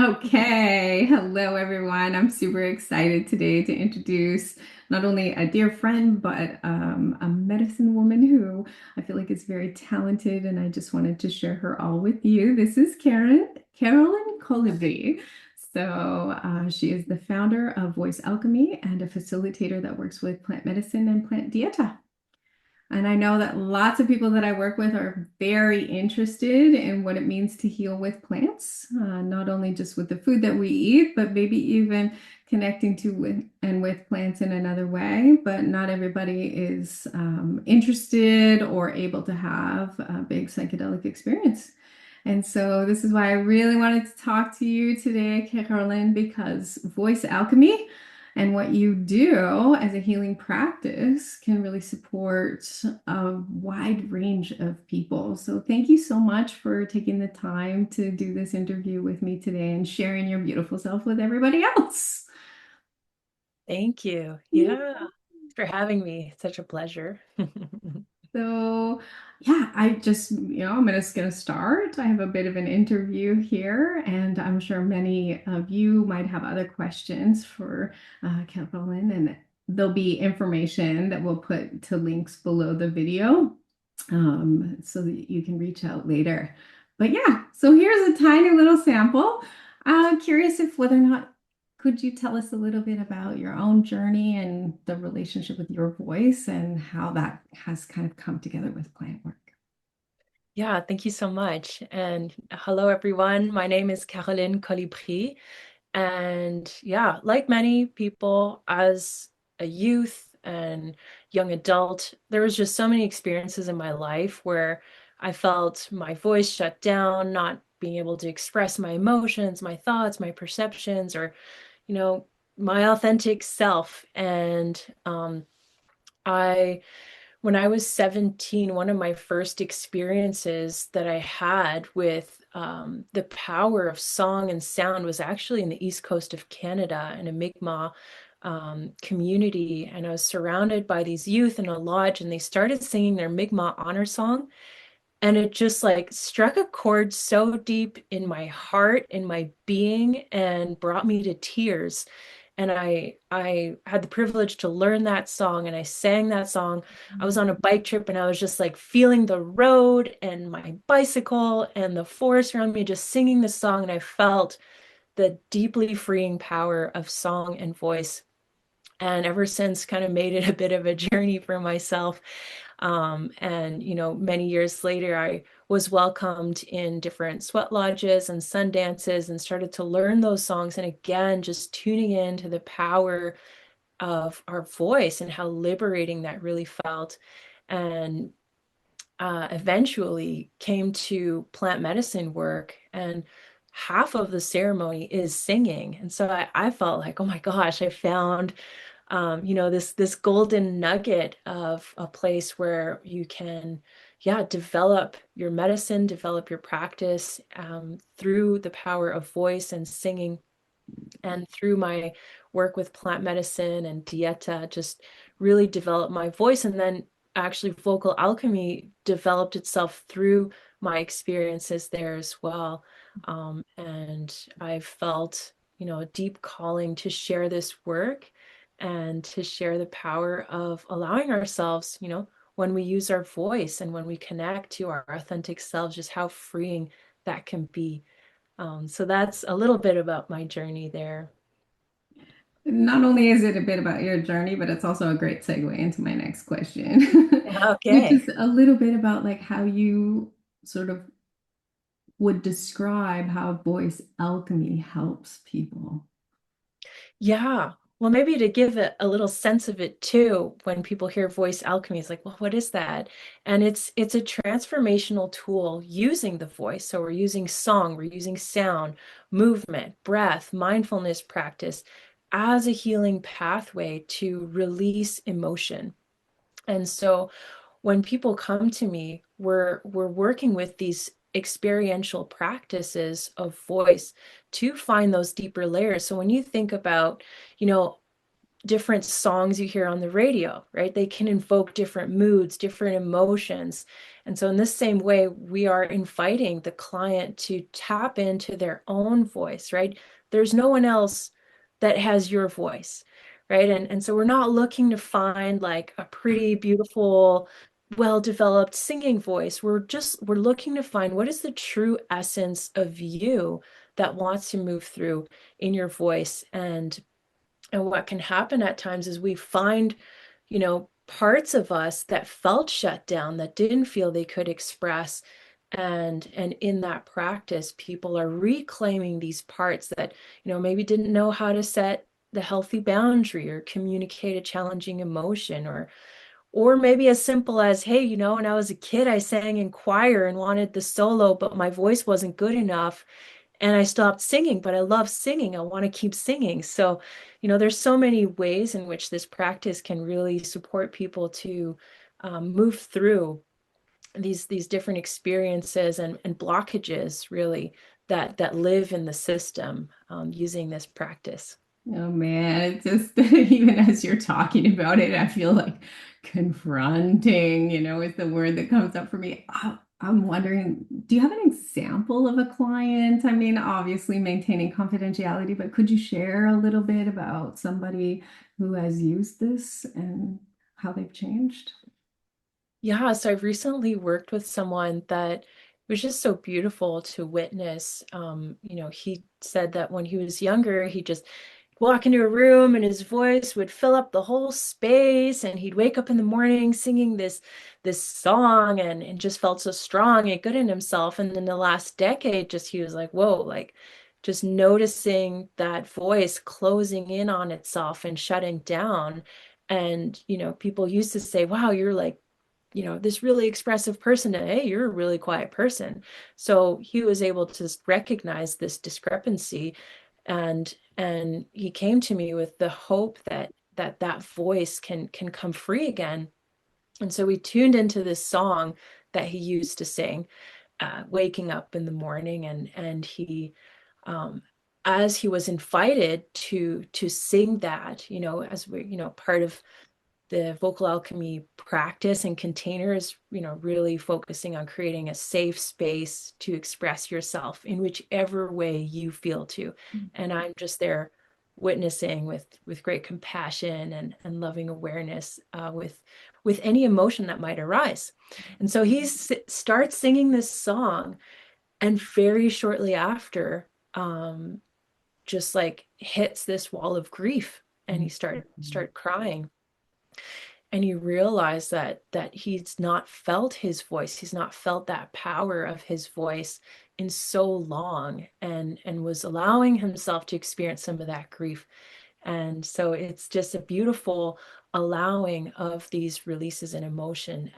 Okay, hello everyone. I'm super excited today to introduce not only a dear friend, but a medicine woman who I feel like is very talented, and I just wanted to share her all with you. This is Carolyn Colibri. She is the founder of Voice Alchemy and a facilitator that works with plant medicine and plant dieta. And I know that lots of people that I work with are very interested in what it means to heal with plants, not only just with the food that we eat, but maybe even connecting to with plants in another way. But not everybody is interested or able to have a big psychedelic experience. And so this is why I really wanted to talk to you today, Carolyn, because voice alchemy and what you do as a healing practice can really support a wide range of people. So thank you so much for taking the time to do this interview with me today and sharing your beautiful self with everybody else. Thank you. Yeah, thanks for having me. Such a pleasure. So, yeah, I'm just gonna start. I have a bit of an interview here, and I'm sure many of you might have other questions for Carolyn, and there'll be information that we'll put to links below the video, so that you can reach out later. But yeah, so here's a tiny little sample. Curious if whether or not could you tell us a little bit about your own journey and the relationship with your voice and how that has kind of come together with plant work? Yeah, thank you so much. And hello, everyone. My name is Caroline Colibri. And yeah, like many people, as a youth and young adult, there was just so many experiences in my life where I felt my voice shut down, not being able to express my emotions, my thoughts, my perceptions, or, you know, my authentic self. And I when I was 17, one of my first experiences that I had with the power of song and sound was actually in the East Coast of Canada in a Mi'kmaq community. And I was surrounded by these youth in a lodge, and they started singing their Mi'kmaq honor song. And it just like struck a chord so deep in my heart, in my being, and brought me to tears. And I had the privilege to learn that song, and I sang that song. I was on a bike trip, and I was just like feeling the road and my bicycle and the forest around me, just singing the song. And I felt the deeply freeing power of song and voice. And ever since, kind of made it a bit of a journey for myself. And, many years later, I was welcomed in different sweat lodges and sun dances and started to learn those songs. And again, just tuning into the power of our voice and how liberating that really felt. And eventually came to plant medicine work. And half of the ceremony is singing. And so I felt like, oh my gosh, I found this golden nugget of a place where you can, yeah, develop your medicine, develop your practice through the power of voice and singing, and through my work with plant medicine and Dieta, just really develop my voice. And then actually, vocal alchemy developed itself through my experiences there as well. And I felt, a deep calling to share this work and to share the power of allowing ourselves, when we use our voice and when we connect to our authentic selves, just how freeing that can be. So that's a little bit about my journey there. Not only is it a bit about your journey, but it's also a great segue into my next question, which Okay. is a little bit about like how you sort of would describe how voice alchemy helps people. Yeah. Well, maybe to give it a little sense of it too, when people hear voice alchemy, it's like, well, what is that? And it's a transformational tool using the voice. So we're using song, we're using sound, movement, breath, mindfulness practice as a healing pathway to release emotion. And so when people come to me, we're working with these experiential practices of voice to find those deeper layers. So when you think about, you know, different songs you hear on the radio, right? They can invoke different moods, different emotions. And so, in this same way, we are inviting the client to tap into their own voice, right? There's no one else that has your voice, right? And so, we're not looking to find like a pretty, beautiful, well-developed singing voice. We're looking to find what is the true essence of you that wants to move through in your voice. And what can happen at times is we find, parts of us that felt shut down, that didn't feel they could express. And in that practice, people are reclaiming these parts that, maybe didn't know how to set the healthy boundary or communicate a challenging emotion, or maybe as simple as, hey, when I was a kid, I sang in choir and wanted the solo, but my voice wasn't good enough and I stopped singing, but I love singing. I want to keep singing. So, there's so many ways in which this practice can really support people to move through these different experiences and blockages, really, that live in the system using this practice. Oh man, it's just even as you're talking about it, I feel like confronting, is the word that comes up for me. I'm wondering, do you have an example of a client? I mean, obviously maintaining confidentiality, but could you share a little bit about somebody who has used this and how they've changed? Yeah, so I've recently worked with someone that was just so beautiful to witness. He said that when he was younger, he just walk into a room and his voice would fill up the whole space, and he'd wake up in the morning singing this song and just felt so strong and good in himself. And in the last decade, just he was like, whoa, like just noticing that voice closing in on itself and shutting down. And people used to say, wow, you're like, this really expressive person, and hey, you're a really quiet person. So he was able to recognize this discrepancy, and he came to me with the hope that voice can come free again. And so we tuned into this song that he used to sing, waking up in the morning, and he um as he was invited to sing that, as we, part of the vocal alchemy practice and container is, really focusing on creating a safe space to express yourself in whichever way you feel to. And I'm just there witnessing with great compassion and loving awareness, with any emotion that might arise. And so starts singing this song, and very shortly after, just like hits this wall of grief, and he start crying, and you realize that he's not felt his voice, he's not felt that power of his voice in so long, and was allowing himself to experience some of that grief. And so it's just a beautiful allowing of these releases in emotion.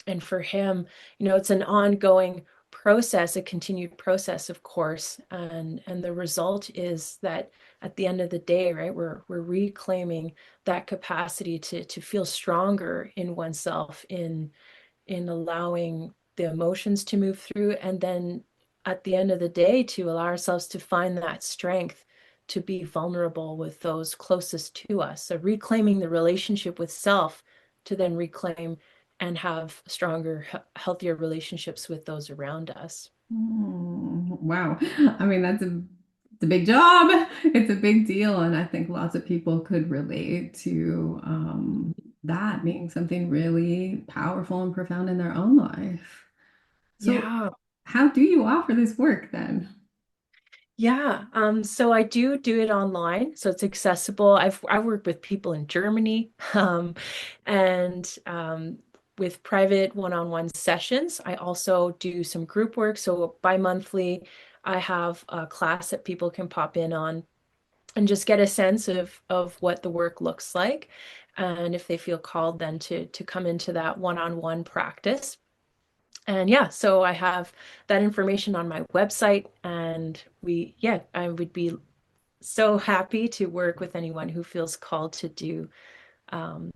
And for him, it's an ongoing process, a continued process, of course. And the result is that at the end of the day, right, we're reclaiming that capacity to feel stronger in oneself, in allowing the emotions to move through, and then at the end of the day to allow ourselves to find that strength to be vulnerable with those closest to us. So reclaiming the relationship with self to then reclaim and have stronger, healthier relationships with those around us. Wow. I mean, it's a big job. It's a big deal. And I think lots of people could relate to that being something really powerful and profound in their own life. So, Yeah. how do you offer this work then? Yeah, so I do it online, so it's accessible. I work with people in Germany, and with private one-on-one sessions. I also do some group work. So bi-monthly, I have a class that people can pop in on and just get a sense of what the work looks like, and if they feel called, then to come into that one-on-one practice. And yeah, so I have that information on my website, and I would be so happy to work with anyone who feels called to do um,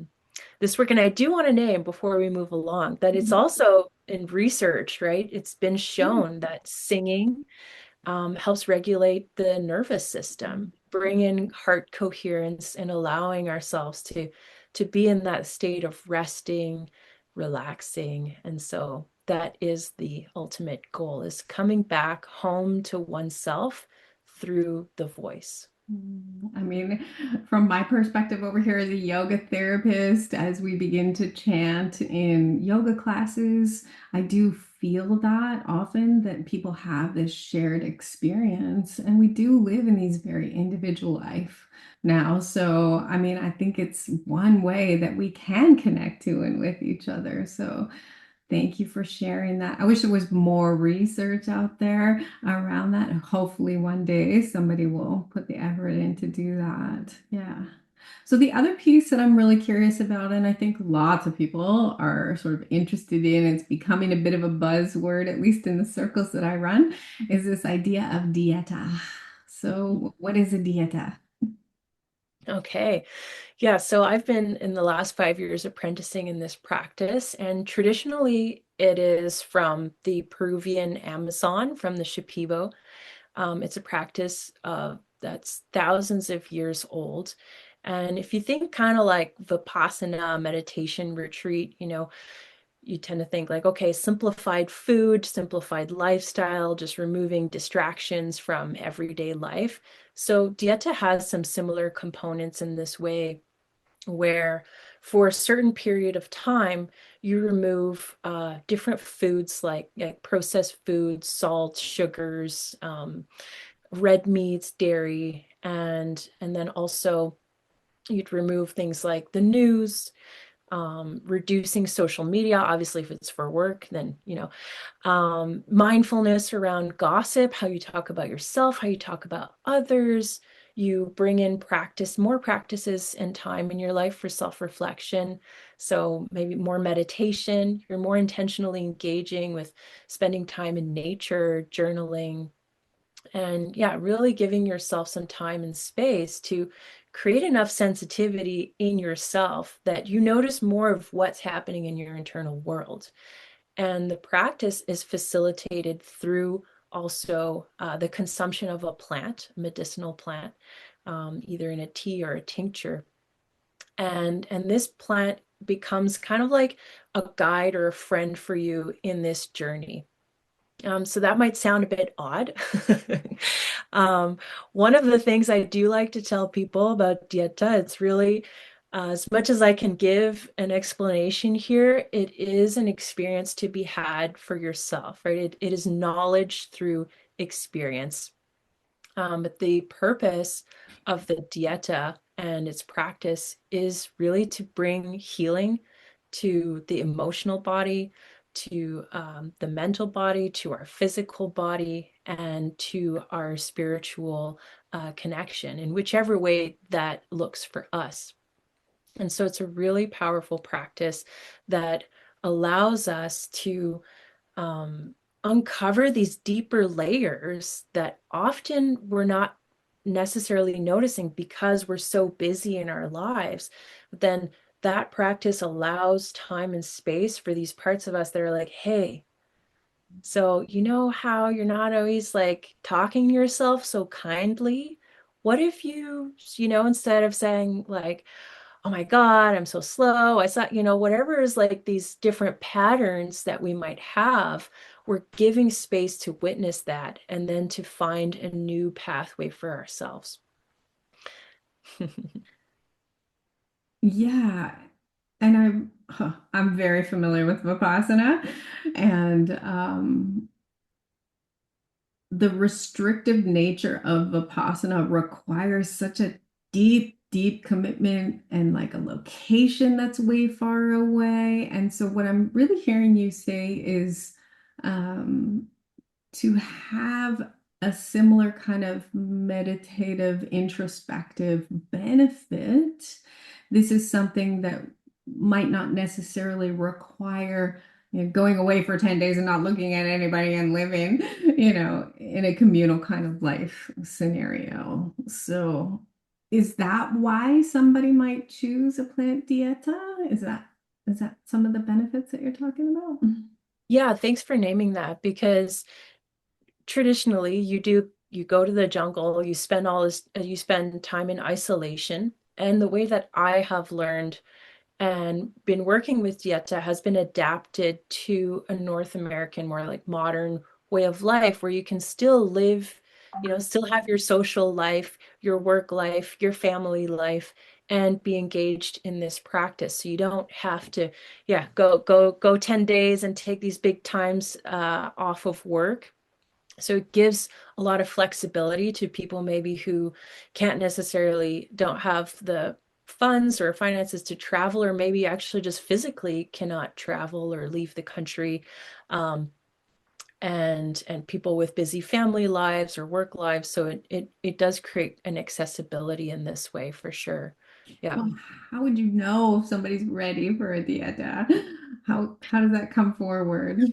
this work. And I do want to name before we move along that it's Mhm. also in research, right? It's been shown that singing helps regulate the nervous system. bring in heart coherence and allowing ourselves to be in that state of resting, relaxing. And so that is the ultimate goal, is coming back home to oneself through the voice. I mean, from my perspective over here as a yoga therapist, as we begin to chant in yoga classes, I do feel that often that people have this shared experience, and we do live in these very individual life now. So, I mean, I think it's one way that we can connect to and with each other. So, thank you for sharing that. I wish there was more research out there around that. Hopefully, one day somebody will put the effort in to do that. Yeah. So, the other piece that I'm really curious about, and I think lots of people are sort of interested in, it's becoming a bit of a buzzword, at least in the circles that I run, is this idea of dieta. So, what is a dieta? Okay. Yeah, so I've been in the last 5 years apprenticing in this practice, and traditionally it is from the Peruvian Amazon, from the Shipibo. It's a practice that's thousands of years old. And if you think kind of like Vipassana meditation retreat, you tend to think like, okay, simplified food, simplified lifestyle, just removing distractions from everyday life. So Dieta has some similar components in this way, where for a certain period of time, you remove different foods like processed foods, salt, sugars, red meats, dairy, and then also you'd remove things like the news, reducing social media. Obviously, if it's for work, then mindfulness around gossip, how you talk about yourself, how you talk about others. You bring in more practices and time in your life for self-reflection. So maybe more meditation. You're more intentionally engaging with spending time in nature, journaling, and yeah, really giving yourself some time and space to create enough sensitivity in yourself that you notice more of what's happening in your internal world. And the practice is facilitated through also the consumption of a plant, a medicinal plant, either in a tea or a tincture. And this plant becomes kind of like a guide or a friend for you in this journey. So that might sound a bit odd. Um, One of the things I do like to tell people about Dieta, it's really, as much as I can give an explanation here, it is an experience to be had for yourself, right? It is knowledge through experience. But the purpose of the Dieta and its practice is really to bring healing to the emotional body, to the mental body, to our physical body, and to our spiritual connection in whichever way that looks for us. And so it's a really powerful practice that allows us to um, uncover these deeper layers that often we're not necessarily noticing because we're so busy in our lives. But then that practice allows time and space for these parts of us that are like, hey, so you know how you're not always like talking to yourself so kindly? What if instead of saying like, oh my God, I'm so slow. I saw, whatever is like these different patterns that we might have, we're giving space to witness that and then to find a new pathway for ourselves. Yeah, and I'm very familiar with Vipassana, and the restrictive nature of Vipassana requires such a deep, deep commitment and like a location that's way far away. And so, what I'm really hearing you say is um, to have a similar kind of meditative, introspective benefit. This is something that might not necessarily require going away for 10 days and not looking at anybody and living, in a communal kind of life scenario. So, is that why somebody might choose a plant dieta? Is that some of the benefits that you're talking about? Yeah, thanks for naming that, because traditionally you do, you go to the jungle, you spend time in isolation. And the way that I have learned and been working with Dieta has been adapted to a North American, more like modern way of life where you can still live, still have your social life, your work life, your family life, and be engaged in this practice. So you don't have to, yeah, go 10 days and take these big times off of work. So it gives a lot of flexibility to people maybe who can't necessarily don't have the funds or finances to travel, or maybe actually just physically cannot travel or leave the country. Um, and people with busy family lives or work lives. So it does create an accessibility in this way for sure. Yeah. Well, how would you know if somebody's ready for a dieta? How does that come forward?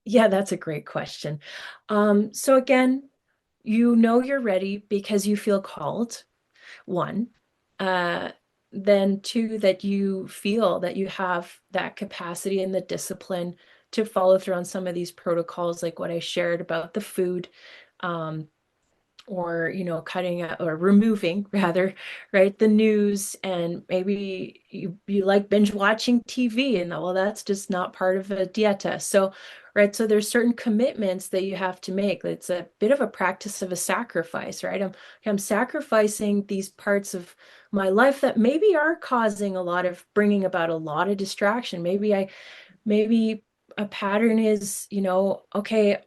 Yeah, that's a great question. So again, you know you're ready because you feel called. One. Uh, then two, that you feel that you have that capacity and the discipline to follow through on some of these protocols, like what I shared about the food. Um, or cutting out or removing rather, right, the news, and maybe you like binge watching TV, and well, that's just not part of a dieta. So right, so there's certain commitments that you have to make. It's a bit of a practice of a sacrifice, right? I'm sacrificing these parts of my life that maybe are causing a lot of bringing about a lot of distraction. Maybe a pattern is, okay,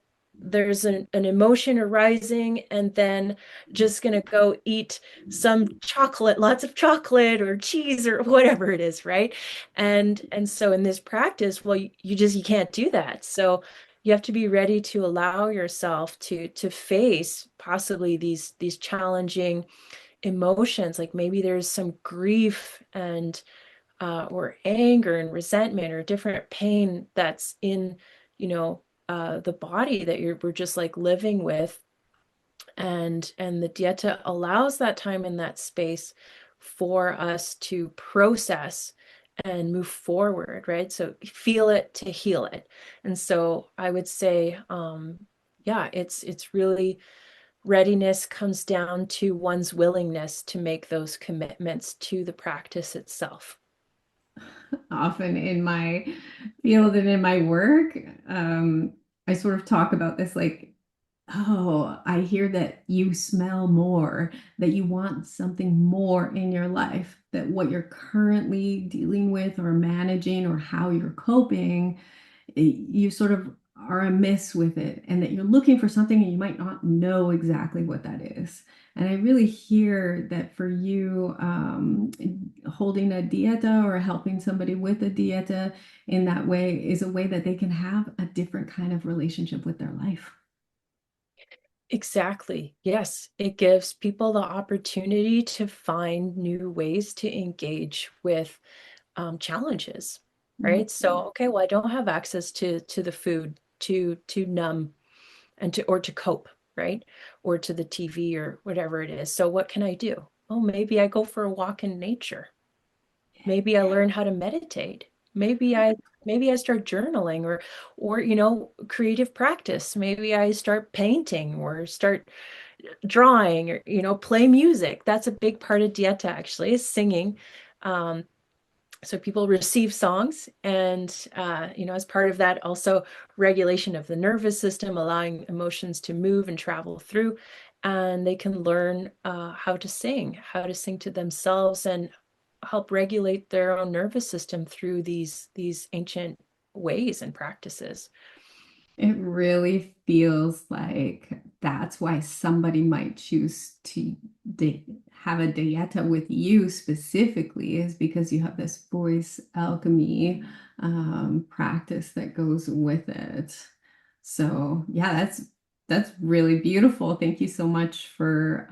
there's an emotion arising, and then just going to go eat some chocolate, lots of chocolate or cheese or whatever it is, right? And so in this practice, well, you can't do that. So you have to be ready to allow yourself to face possibly these challenging emotions. Like maybe there's some grief and or anger and resentment or different pain that's in, the body that we're just like living with. And the dieta allows that time in that space for us to process and move forward, right? So feel it to heal it. And so I would say, yeah, it's really readiness comes down to one's willingness to make those commitments to the practice itself. Often in my field and in my work, I sort of talk about this like, oh, I hear that you smell more, that you want something more in your life, that what you're currently dealing with or managing or how you're coping, you sort of are amiss with it, and that you're looking for something and you might not know exactly what that is. And I really hear that for you, holding a dieta or helping somebody with a dieta in that way is a way that they can have a different kind of relationship with their life. Exactly. Yes, it gives people the opportunity to find new ways to engage with challenges, right? So, okay, well, I don't have access to the food to numb and to or to cope, right? Or to the TV or whatever it is. So, what can I do? Oh, maybe I go for a walk in nature. Maybe I learn how to meditate. Maybe I start journaling or creative practice. Maybe I start painting or start drawing or play music. That's a big part of Dieta actually, is singing. Um, so people receive songs, and as part of that, also regulation of the nervous system, allowing emotions to move and travel through, and they can learn how to sing to themselves, and help regulate their own nervous system through these ancient ways and practices. It really feels like that's why somebody might choose to have a dieta with you specifically, is because you have this voice alchemy practice that goes with it. So yeah, that's really beautiful. Thank you so much for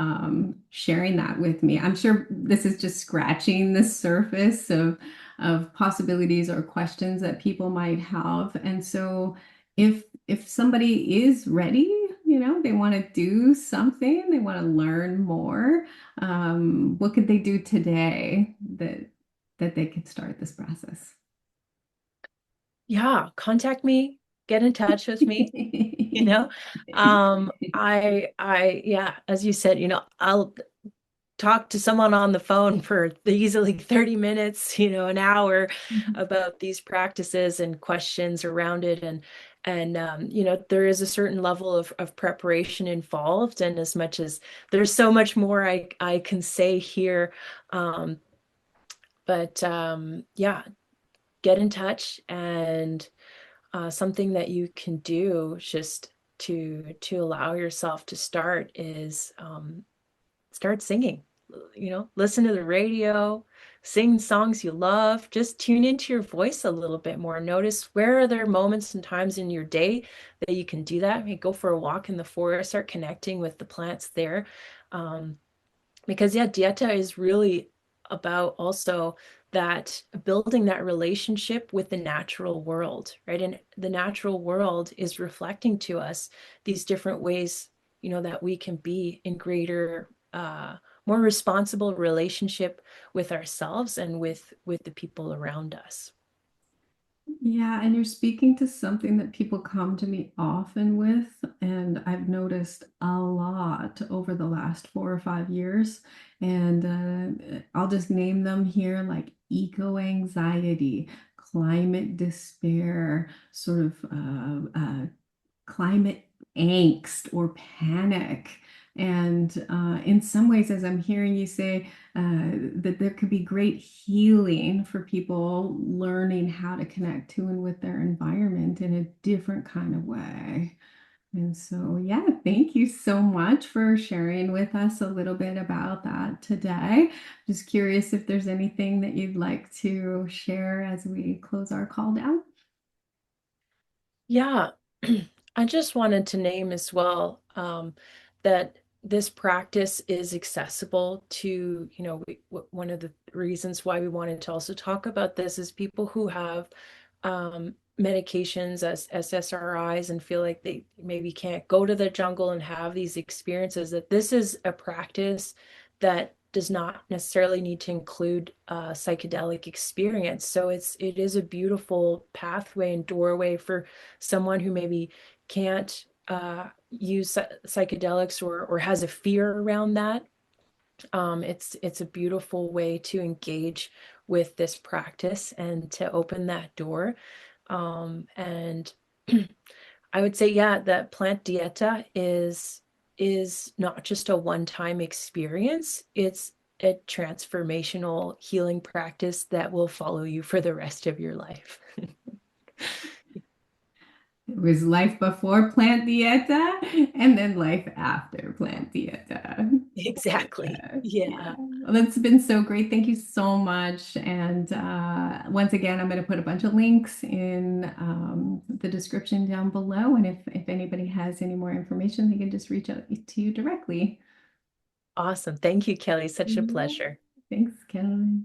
sharing that with me. I'm sure this is just scratching the surface of possibilities or questions that people might have. And so if somebody is ready, they want to do something, they want to learn more, what could they do today that they could start this process? Yeah, contact me, get in touch with me. You know, yeah, as you said, I'll talk to someone on the phone for easily 30 minutes, an hour about these practices and questions around it. And there is a certain level of preparation involved. And as much as there's so much more I can say here, um, but yeah, get in touch and something that you can do just to allow yourself to start is start singing. Listen to the radio, sing songs you love, just tune into your voice a little bit more. Notice where are there moments and times in your day that you can do that. Maybe go for a walk in the forest, start connecting with the plants there. Um, because yeah, Dieta is really about also that building that relationship with the natural world, right? And the natural world is reflecting to us these different ways, that we can be in greater, more responsible relationship with ourselves and with the people around us. Yeah, and you're speaking to something that people come to me often with, and I've noticed a lot over the last 4 or 5 years. And I'll just name them here like eco anxiety, climate despair, sort of climate angst or panic. And in some ways, as I'm hearing you say, that there could be great healing for people learning how to connect to and with their environment in a different kind of way. And so, yeah, thank you so much for sharing with us a little bit about that today. Just curious if there's anything that you'd like to share as we close our call down. Yeah, I just wanted to name as well that this practice is accessible to, one of the reasons why we wanted to also talk about this is people who have medications as SSRIs and feel like they maybe can't go to the jungle and have these experiences, that this is a practice that does not necessarily need to include a psychedelic experience. So it is a beautiful pathway and doorway for someone who maybe can't use psychedelics or has a fear around that. It's a beautiful way to engage with this practice and to open that door. And I would say, yeah, that plant dieta is not just a one-time experience. It's a transformational healing practice that will follow you for the rest of your life. It was life before plant dieta and then life after plant dieta. Exactly. Yeah. Yeah. Well, that's been so great. Thank you so much. And once again, I'm going to put a bunch of links in the description down below. And if anybody has any more information, they can just reach out to you directly. Awesome. Thank you, Kelly. Such a Yeah. pleasure. Thanks, Kelly.